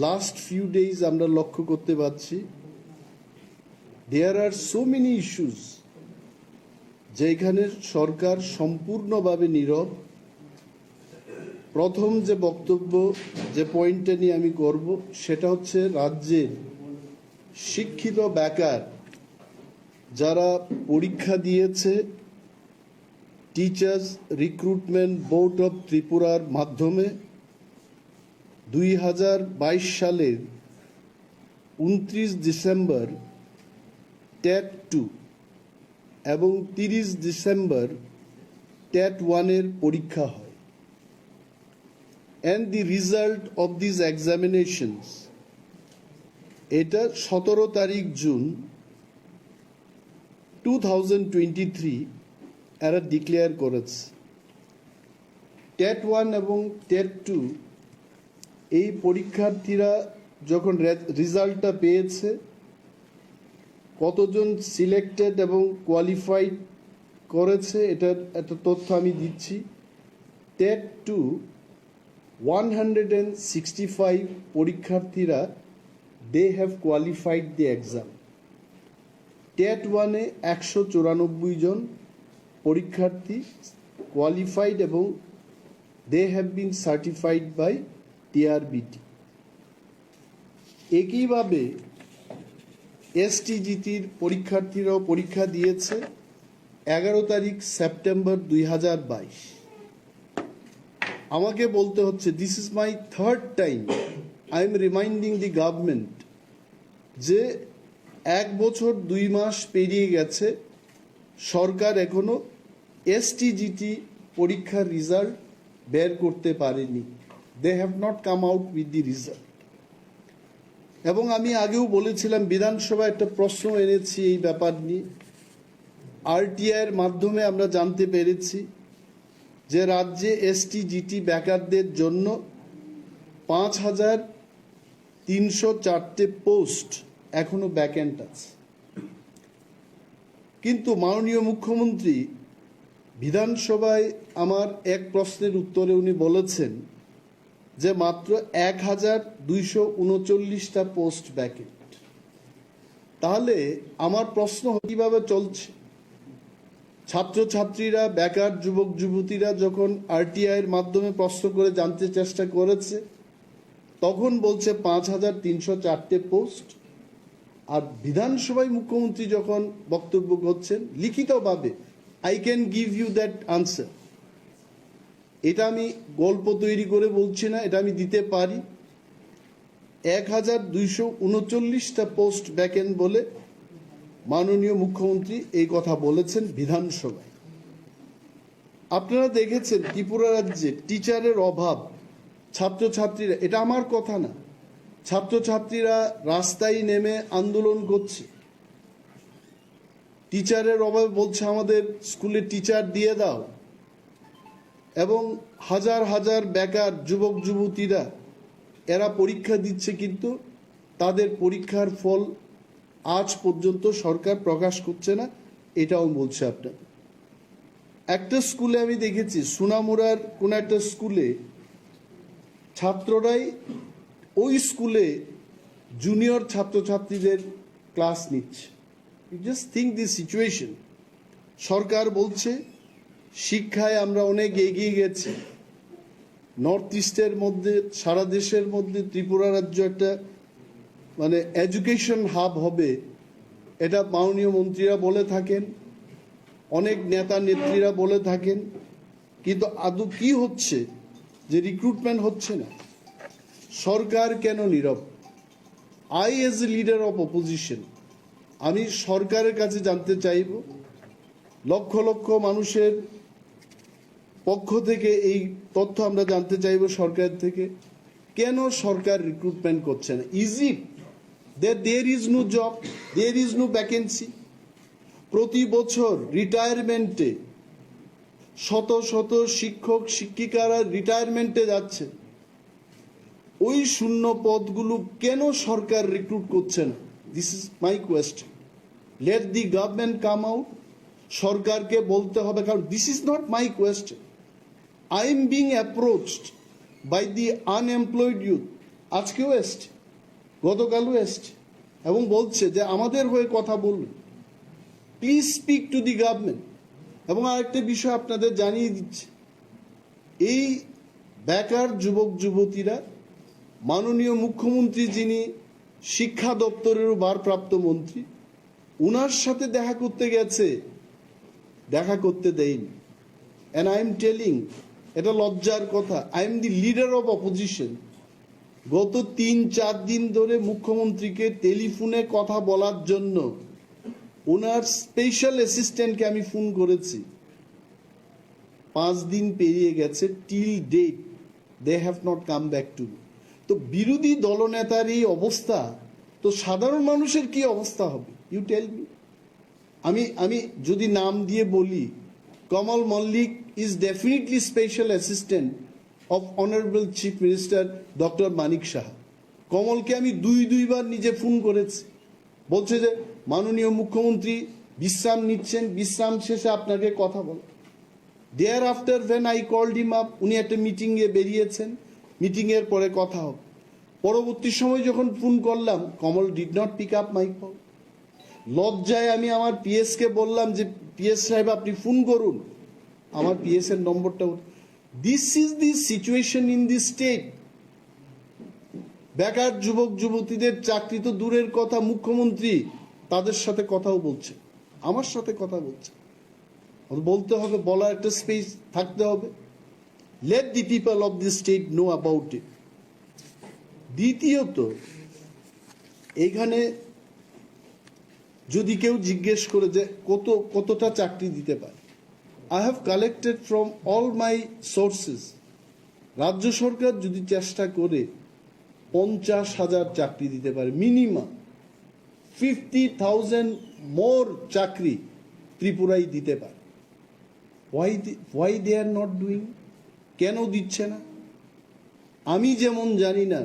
Last few days আমরা লক্ষ্য করতে পারছি দেয়ার আর সো মেনি ইস্যুস যেখানে সরকার সম্পূর্ণভাবে নীরব। প্রথম যে বক্তব্য যে পয়েন্টটা নিয়ে আমি করব সেটা হচ্ছে রাজ্যের শিক্ষিত বেকার যারা পরীক্ষা দিয়েছে টিচার্স রিক্রুটমেন্ট বোর্ড অফ ত্রিপুরার মাধ্যমে 2022 সালের 29 ডিসেম্বর ট্যাট 2 এবং 30 ডিসেম্বর ট্যাট 1 এর পরীক্ষা হয়। And the result of these examinations এটা 17 তারিখ জুন 2023 এরা ডিক্লেয়ার করেছে। ট্যাট 1 এবং ট্যাট 2 এই পরীক্ষার্থীরা যখন রেজাল্টটা পেয়েছে, কতজন সিলেক্টেড এবং কোয়ালিফাইড করেছে এটার একটা তথ্য আমি দিচ্ছি। ট্যাট 2 165 পরীক্ষার্থীরা they have qualified the exam. ট্যাট 1 এ 194 জন পরীক্ষার্থী কোয়ালিফাইড এবং they have been certified by TRBT. একইভাবে এসটিজিটির পরীক্ষার্থীরাও পরীক্ষা দিয়েছে 11 তারিখ সেপ্টেম্বর 2022। আমাকে বলতে হচ্ছে this is my third time I am reminding the government যে 1 বছর 2 মাস পেরিয়ে গেছে, সরকার এখনো এসটিজিটি পরীক্ষার রেজাল্ট বের করতে পারেনি। They have not come out with the result. এবং আমি আগেও বলেছিলাম, বিধানসভায় একটা প্রশ্ন এনেছি এই ব্যাপার নিয়ে। আরটিআইয়ের মাধ্যমে আমরা জানতে পেরেছি যে রাজ্যে এসটিজিটি বেকারদের জন্য 5304টে পোস্ট এখনো ভ্যাকেন্ট আছে। কিন্তু মাননীয় মুখ্যমন্ত্রী বিধানসভায় আমার এক প্রশ্নের উত্তরে উনি বলেছেন যে মাত্র 1239টা পোস্ট ভ্যাকেন্ট। তাহলে আমার প্রশ্ন কিভাবে চলছে? ছাত্রছাত্রীরা, বেকার যুবক যুবতীরা যখন আরটিআইয়ের মাধ্যমে প্রশ্ন করে জানতে চেষ্টা করেছে, তখন বলছে 5304টে পোস্ট। আর বিধানসভায় মুখ্যমন্ত্রী যখন বক্তব্য করছেন লিখিতভাবে, I can give you that answer. এটা আমি গল্প তৈরি করে বলছি না, এটা আমি দিতে পারি। 1239টা পোস্ট ভ্যাকেন্ট বলে মাননীয় মুখ্যমন্ত্রী এই কথা বলেছেন বিধানসভায়। আপনারা দেখেছেন ত্রিপুরা রাজ্যে টিচারের অভাব, ছাত্রছাত্রীরা, এটা আমার কথা না, ছাত্রছাত্রীরা রাস্তায় নেমে আন্দোলন করছে। টিচারের অভাবে বলছে আমাদের স্কুলে টিচার দিয়ে দাও। এবং হাজার হাজার বেকার যুবক যুবতীরা এরা পরীক্ষা দিচ্ছে, কিন্তু তাদের পরীক্ষার ফল আজ পর্যন্ত সরকার প্রকাশ করছে না। এটাও বলছে আপনার। একটা স্কুলে আমি দেখেছি, সোনামুড়ার কোন একটা স্কুলে ছাত্ররাই ওই স্কুলে জুনিয়র ছাত্রছাত্রীদের ক্লাস নিচ্ছে। You just think this situation. সরকার বলছে শিক্ষায় আমরা অনেক এগিয়ে গেছি, নর্থ ইস্টের মধ্যে, সারা দেশের মধ্যে ত্রিপুরা রাজ্য একটা মানে এডুকেশন হাব হবে, এটা মাননীয় মন্ত্রীরা বলে থাকেন, অনেক নেতা নেত্রীরা বলে থাকেন। কিন্তু আদৌ কি হচ্ছে? যে রিক্রুটমেন্ট হচ্ছে না। সরকার কেন নীরব? I as a leader of opposition আমি সরকারের কাছে জানতে চাইব, লক্ষ লক্ষ মানুষের পক্ষ থেকে এই তথ্য আমরা জানতে চাইব সরকার থেকে, কেন সরকার রিক্রুটমেন্ট করছে না? Is it that there is no job, there is no vacancy? প্রতি বছর রিটায়ারমেন্টে শত শত শিক্ষক শিক্ষিকারা রিটায়ারমেন্টে যাচ্ছে। ওই শূন্য পদগুলো কেন সরকার রিক্রুট করছে না? This is my question. Let the government come out. সরকারকে বলতে হবে, কারণ this is not my question. I am being approached by the unemployed youth. আজকেও এসছে, গতকালও এসছে এবং বলছে যে আমাদের হয়ে কথা বলুন, please speak to the government. এবং আরেকটা বিষয় আপনাদের জানিয়ে দিচ্ছে, এই বেকার যুবক যুবতীরা মাননীয় মুখ্যমন্ত্রী, যিনি শিক্ষা দপ্তরেরও ভারপ্রাপ্ত মন্ত্রী, উনার সাথে দেখা করতে গেছে, দেখা করতে দেয়নি। অ্যান্ড আই এম টেলিং, এটা লজ্জার কথা, I am the leader of opposition. গত 3-4 দিন ধরে মুখ্যমন্ত্রীকে টেলিফোনে কথা বলার জন্য ওনার স্পেশাল অ্যাসিস্ট্যান্টকে আমি ফোন করেছি। 5 দিন পেরিয়ে গেছে, till date they have not come back to me. তো বিরোধী দলনেতার এই অবস্থা, তো সাধারণ মানুষের কি অবস্থা হবে? You tell me. আমি যদি নাম দিয়ে বলি, Kamal Mallick is definitely special assistant of honourable chief minister doctor Manik Saha. কমলকে আমি দুইবার নিজে ফোন করেছি, বলছে যে মাননীয় মুখ্যমন্ত্রী বিশ্রাম নিচ্ছেন, বিশ্রাম শেষে আপনাকে কথা বল। Thereafter when I called him up, উনি একটা মিটিংয়ে বেরিয়েছেন, মিটিংয়ের পরে কথা হবে। পরবর্তী সময় যখন ফোন করলাম, Kamal did not pick up my call. লজ্জায় আমি আমার পিএসকে বললাম যে পিএস সাহেব আপনি ফোন করুন, আমার পিএস এর নম্বরটা। This is the situation in the state. বেকার যুবক যুবতীদের চাকরি তো দূরের কথা, মুখ্যমন্ত্রী তাদের সাথে কথাও বলছে, আমার সাথে কথা বলছে। বলতে হবে, বলার একটা স্পেস থাকতে হবে। Late the people of the state know about it. দ্বিতীয়ত, এইখানে যদি কেউ জিজ্ঞেস করে যে কতটা চাকরি দিতে পারে, I have collected from all my sources, রাজ্য সরকার যদি চেষ্টা করে 50,000 চাকরি দিতে পারে, মিনিমাম 50,000 মোর চাকরি ত্রিপুরায় দিতে পারে। Why they are not doing? কেন দিচ্ছে না? আমি যেমন জানি না,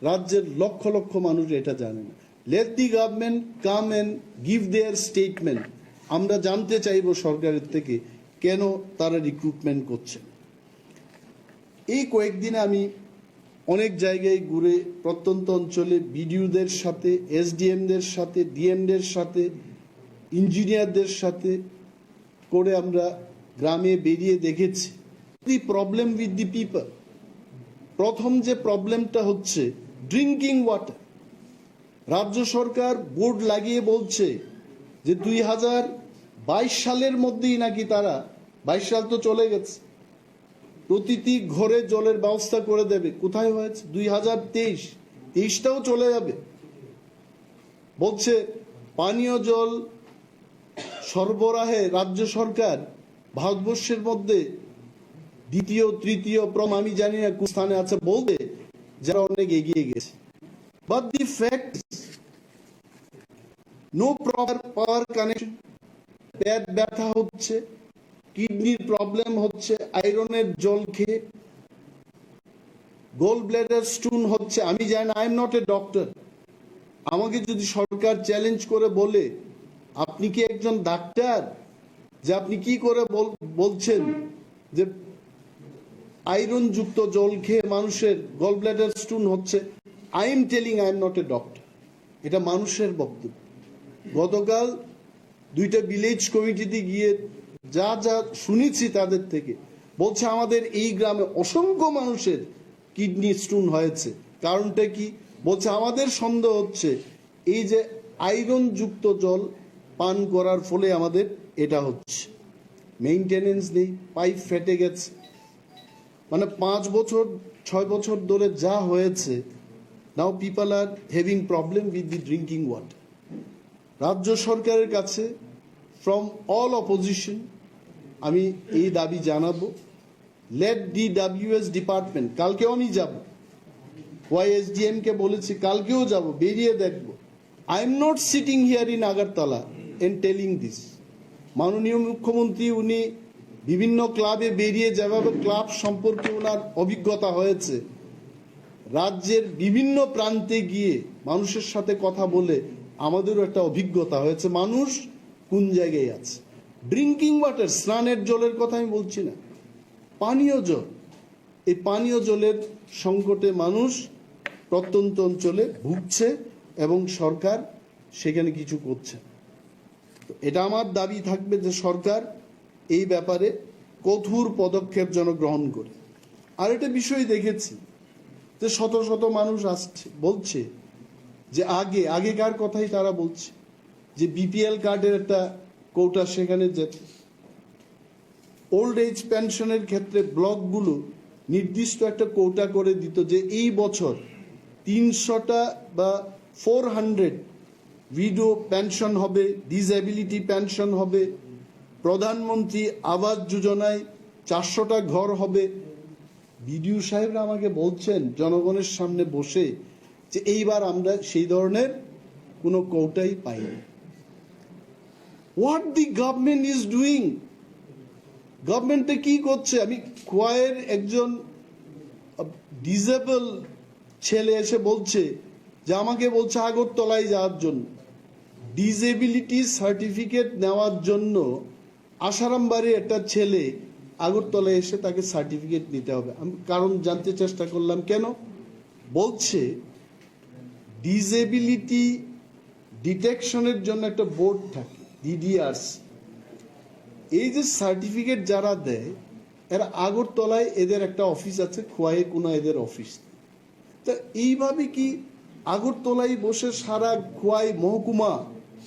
রাজ্যের লক্ষ লক্ষ মানুষ এটা জানে না। Let the government come and give their statement. আমরা জানতে চাইব সরকারের থেকে কেন তারা রিক্রুটমেন্ট করছে। এই কয়েকদিনে আমি অনেক জায়গায় ঘুরে প্রত্যন্ত অঞ্চলে বিডিওদের সাথে, এসডিএমদের সাথে, ডিএমদের সাথে, ইঞ্জিনিয়ারদের সাথে করে আমরা গ্রামে বেরিয়ে দেখেছি the problem with the people. প্রথম যে প্রবলেমটা হচ্ছে ড্রিঙ্কিং ওয়াটার। রাজ্য সরকার বোর্ড লাগিয়ে বলছে যে 2022 সালের মধ্যেই নাকি তারা, 22 সাল তো চলে গেছে, প্রতিটি ঘরে জলের ব্যবস্থা করে দেবে। কোথায় হয়েছে? 2023টাও চলে যাবে। বলছে পানীয় জল সরবরাহে রাজ্য সরকার ভারতবর্ষের মধ্যে দ্বিতীয়, তৃতীয়, আমি জানি না কোন স্থানে আছে, বলতে যারা অনেক এগিয়ে গেছে। But the fact, no proper power connection, পেট ব্যথা হচ্ছে, কিডনির প্রবলেম হচ্ছে, আয়রনের জল খেয়ে গোল ব্লাডার স্টোন হচ্ছে। আমি জানি না, I am not a doctor. আমাকে যদি সরকার চ্যালেঞ্জ করে বলে আপনি কি একজন ডাক্তার, যে আপনি কি করে বলছেন যে আয়রন যুক্ত জল খেয়ে মানুষের গল ব্লাডার স্টোন হচ্ছে, I am telling I am not a doctor. এটা মানুষের বক্তব্য। গতকাল 2টা ভিলেজ কমিটিতে গিয়ে যা যা শুনেছি তাদের থেকে, বলছে আমাদের এই গ্রামে অসংখ্য মানুষের কিডনি স্টোন হয়েছে। কারণটা কি? বলছে আমাদের সন্দেহ হচ্ছে এই যে আয়রন যুক্ত জল পান করার ফলে আমাদের এটা হচ্ছে। মেইনটেনেন্স নেই, পাইপ ফেটে গেছে। মানে 5 বছর 6 বছর ধরে যা হয়েছে, now people are having problem with the drinking water. রাজ্য সরকারের কাছে ফ্রম অল অপোজিশন আমি এই দাবি জানাবো, লেট ডি ডাব্লিউএস ডিপার্টমেন্ট, কালকেও আমি যাব, ওয়াইএসডিএম কে বলেছি কালকেও যাব, বেরিয়ে দেখব। I am not sitting here in Agartala and telling this. মাননীয় মুখ্যমন্ত্রী উনি বিভিন্ন ক্লাবে বেরিয়ে, যেভাবে ক্লাব সম্পর্কে ওনার অভিজ্ঞতা হয়েছে, রাজ্যের বিভিন্ন প্রান্তে গিয়ে মানুষের সাথে কথা বলে আমাদেরও একটা অভিজ্ঞতা হয়েছে মানুষ কোন জায়গায় আছে। ড্রিঙ্কিং ওয়াটার, স্নানের জলের কথা আমি বলছি না, পানীয় জল। এই পানীয় জলের সংকটে মানুষ প্রত্যন্ত অঞ্চলে ভুগছে এবং সরকার সেখানে কিছু করছে। এটা আমার দাবি থাকবে যে সরকার এই ব্যাপারে কঠোর পদক্ষেপ যেন গ্রহণ করে। আর একটা বিষয় দেখেছি যে শত শত মানুষ আসছে, বলছে যে আগেকার কথাই তারা বলছে যে বিপিএল কার্ডের একটা কোটা সেখানে যেত। ওল্ড এজ পেনশনের ক্ষেত্রে ব্লকগুলো নির্দিষ্ট একটা কোটা করে দিত যে এই বছর 300টা বা 400 উইডো পেনশন হবে, ডিসএবিলিটি পেনশন হবে, প্রধানমন্ত্রী আবাস যোজনায় 400টা ঘর হবে। বিডিও সাহেবরা আমাকে বলছেন জনগণের সামনে বসে যে এইবার আমরা সেই ধরনের কোনো কোটাই পাইনি। What the government is doing, গভর্নমেন্টে কি করছে? আমি খোয়াইয়ের একজন ডিসেবল ছেলে এসে বলছে যে আমাকে বলছে আগরতলায় যাওয়ার জন্য, ডিসেবিলিটি সার্টিফিকেট নেওয়ার জন্য আসারামবাড়ি একটা ছেলে আগরতলায় এসে তাকে সার্টিফিকেট নিতে হবে। আমি কারণ জানতে চেষ্টা করলাম কেন। বলছে ডিসেবিলিটি ডিটেকশনের জন্য একটা বোর্ড থাকে, ডিডিআরস। এই যে সার্টিফিকেট যারা দেয় এরা আগরতলায় এদের একটা অফিস আছে, খোয়াইয়ে কোনো এদের অফিস। তা এইভাবে কি আগরতলায় বসে সারা খোয়াই মহকুমা,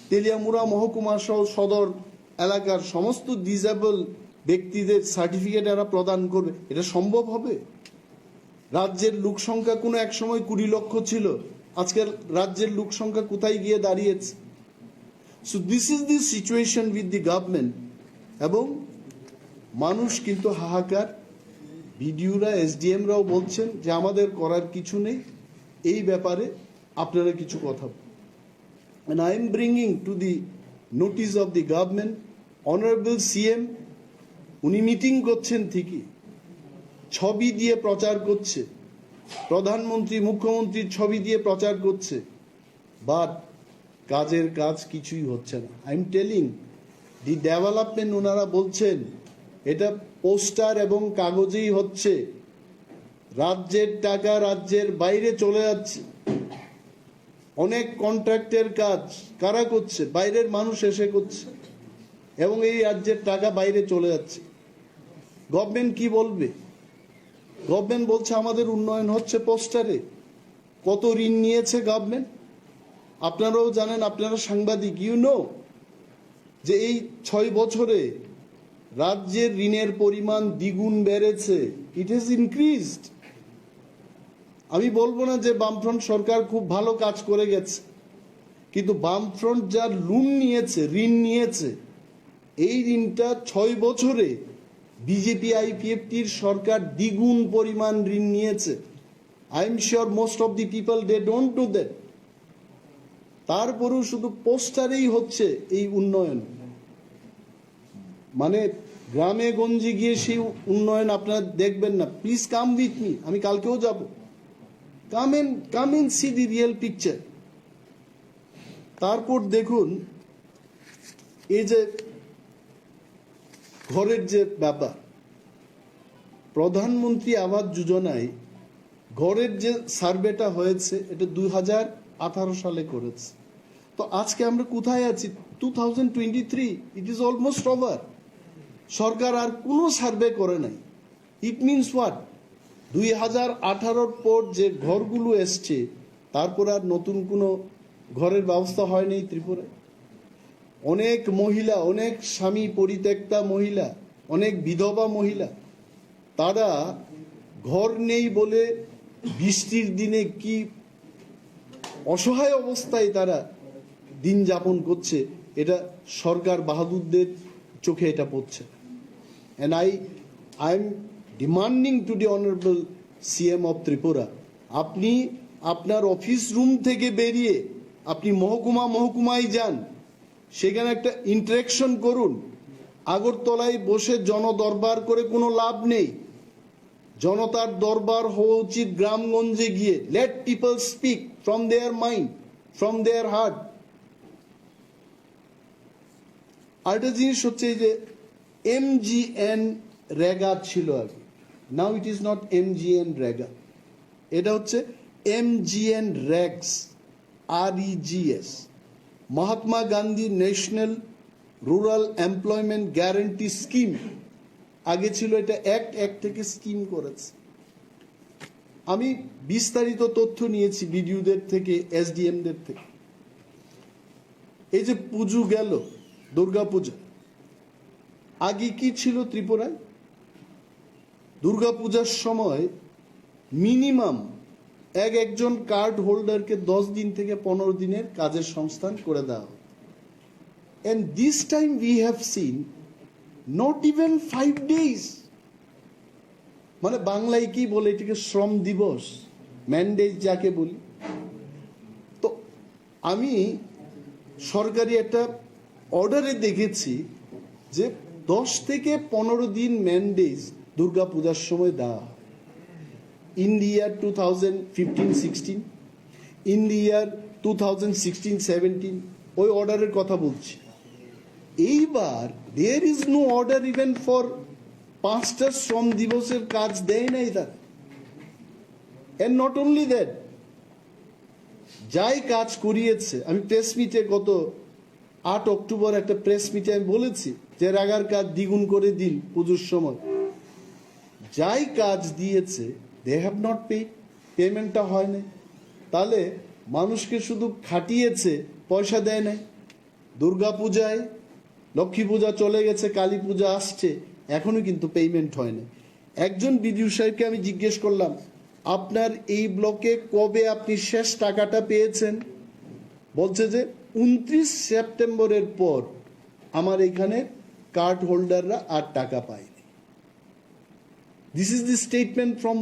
তেলিয়ামুড়া মহকুমা সহ সদর এলাকার সমস্ত ডিসেবল ব্যক্তিদের সার্টিফিকেট এরা প্রদান করবে? এটা সম্ভব হবে? রাজ্যের লোক সংখ্যা কোনো এক সময় 20 লক্ষ ছিল, আজকের রাজ্যের লোক সংখ্যা কোথায় গিয়ে দাঁড়িয়েছে? So this is the situation with the government. এবং মানুষ কিন্তু হাহাকার। বিডিওরা, এসডিএমরাও বলছেন যে আমাদের করার কিছু নেই, এই ব্যাপারে আপনারা কিছু কথা বলুন। And I am bringing to the notice of the government, Honorable CM, উনি মিটিং করছেন ঠিকই, ছবি দিয়ে প্রচার করছে, প্রধানমন্ত্রী মুখ্যমন্ত্রীর ছবি দিয়ে প্রচার করছে, বাট কাজের কাজ কিছুই হচ্ছে না। I am telling the development, ওনারা বলছেন এটা পোস্টার এবং কাগজেই হচ্ছে, রাজ্যের টাকা রাজ্যের বাইরে চলে যাচ্ছে। অনেক কন্ট্রাক্টের কাজ কারা করছে? বাইরের মানুষ এসে করছে এবং এই রাজ্যের টাকা বাইরে চলে যাচ্ছে। গভর্নমেন্ট কি বলবে? গভর্নমেন্ট বলছে আমাদের উন্নয়ন হচ্ছে পোস্টারে। কত ঋণ নিয়েছে গভর্নমেন্ট আপনারাও জানেন, আপনারা সাংবাদিক, ইউ নো যে এই 6 বছরে রাজ্যের ঋণের পরিমাণ দ্বিগুণ বেড়েছে। It has increased. আমি বলবো না যে বামফ্রন্ট সরকার খুব ভালো কাজ করে গেছে, কিন্তু বামফ্রন্ট যা লোন নিয়েছে, ঋণ নিয়েছে, এই ঋণটা 6 বছরে বিজেপি আইপিএফটির সরকার দ্বিগুণ পরিমাণ ঋণ নিয়েছে। I am sure most of the people they don't know that. তারপরেও শুধু পোস্টারেই হচ্ছে এই উন্নয়ন। মানে গ্রামে গঞ্জে গিয়ে সেই উন্নয়ন আপনারা দেখবেন না। প্লিজ কাম উইথ মি, আমি কালকেও যাব। Come and see the real picture. তারপর দেখুন এই যে ঘরের যে ব্যাপার, প্রধানমন্ত্রী আবাস যোজনায় ঘরের যে সার্ভেটা হয়েছে এটা 2018 সালে করেছে। তো আজকে আমরা কোথায় আছি? 2023। It is almost over. সরকার আর কোনো সার্ভে করে নাই। It means what? 2018 পর যে ঘরগুলো এসছে তারপর আর নতুন কোনো ঘরের ব্যবস্থা হয়নি ত্রিপুরায়। অনেক মহিলা, অনেক স্বামী পরিত্যক্তা মহিলা, অনেক বিধবা মহিলা, তারা ঘর নেই বলে বৃষ্টির দিনে কি অসহায় অবস্থায় তারা দিন যাপন করছে, এটা সরকার বাহাদুরদের চোখে এটা পড়ছে। And I am demanding to the Honorable CM of Tripura, আপনি আপনার অফিস রুম থেকে বেরিয়ে আপনি মহকুমায় যান, সেখানে একটা ইন্টারেকশন করুন। আগরতলায় বসে জনদরবার করে কোনো লাভ নেই। জনতার দরবার হওয়া উচিত গ্রামগঞ্জে গিয়ে। Let people speak from their mind, from their heart. আরেকটা জিনিস হচ্ছে যে MGN রেগা ছিল আগে, now it is not MGN রেগা, এটা হচ্ছে MGN REGS, REGS, Mahatma Gandhi National Rural Employment Guarantee Scheme, আগে ছিল এটা অ্যাক্ট থেকে স্কিম করেছে। আমি বিস্তারিত তথ্য নিয়েছি বিডিওদের থেকে, এসডিএমদের থেকে। এই যে পুজো গেল, দুর্গা পূজা, আগে কি ছিল ত্রিপুরায়? দুর্গা পূজার সময় মিনিমাম একজন কার্ড হোল্ডারকে 10 দিন থেকে 15 দিনের কাজের সংস্থান করে দেওয়া হতো। And this time we have seen not even 5 days. মানে বাংলায় কি বলে এটাকে? শ্রম দিবস, ম্যান্ডেজ যাকে বলি। তো আমি সরকারি একটা অর্ডারে দেখেছি যে 10 থেকে 15 দিন ম্যান্ডেজ দুর্গা পূজার সময় দেওয়া হয়। In the year 2015-16, in the ইয়ার 2016-17, ওই অর্ডারের কথা বলছি। এইবার there is no order even for 5টা শ্রম দিবসের কাজ দেয় নাই তারা। এন্ড নট অনলি দ্যাট, যাই কাজ করিয়েছে, আমি প্রেস মিটে গত 8 অক্টোবর একটা প্রেস মিটে আমি বলেছি যে রাগার কাজ দ্বিগুণ করে দিন পুজোর সময়। যাই কাজ দিয়েছে, দে হ্যাভ নট পেড, পেমেন্টটা হয় নাই। তাহলে মানুষকে শুধু খাটিয়েছে, পয়সা দেয় নাই। দুর্গা পূজায়, লক্ষ্মী পূজা চলে গেছে, কালী পূজা আসছে, এখনো কিন্তু পেমেন্ট হয় না। একজন বিডিও সাহেবকে আমি জিজ্ঞেস করলাম, আপনার এই ব্লকে কবে আপনি শেষ টাকাটা পেয়েছেন? বলছে যে 29 সেপ্টেম্বরের পর আমার এখানে কার্ড হোল্ডাররা আর টাকা পায়নি। This is the statement from